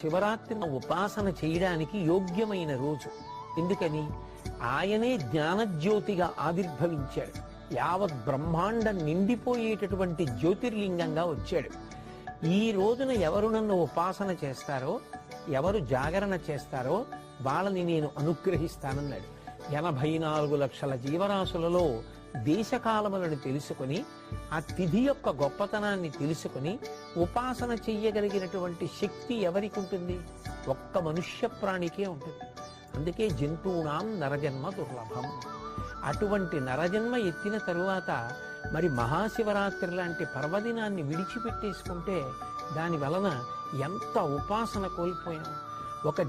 శివరాత్రి ఉపాసన చేయడానికి యోగ్యమైన రోజు. ఎందుకని? ఆయనే జ్ఞానజ్యోతిగా ఆవిర్భవించాడు. యావత్ బ్రహ్మాండం నిండిపోయేటటువంటి జ్యోతిర్లింగంగా వచ్చాడు. ఈ రోజున ఎవరు నన్ను ఉపాసన చేస్తారో, ఎవరు జాగరణ చేస్తారో వాళ్ళని నేను అనుగ్రహిస్తానన్నాడు. 84 లక్షల జీవరాశులలో దేశకాలములను తెలుసుకుని, ఆ తిథి యొక్క గొప్పతనాన్ని తెలుసుకుని ఉపాసన చెయ్యగలిగినటువంటి శక్తి ఎవరికి ఉంటుంది? ఒక్క మనుష్య ప్రాణికే ఉంటుంది. అందుకే జంతువునాం నరజన్మ దుర్లభం. అటువంటి నరజన్మ ఎత్తిన తరువాత మరి మహాశివరాత్రి లాంటి పర్వదినాన్ని విడిచిపెట్టేసుకుంటే దాని వలన ఎంత ఉపాసన కోల్పోయాం. ఒక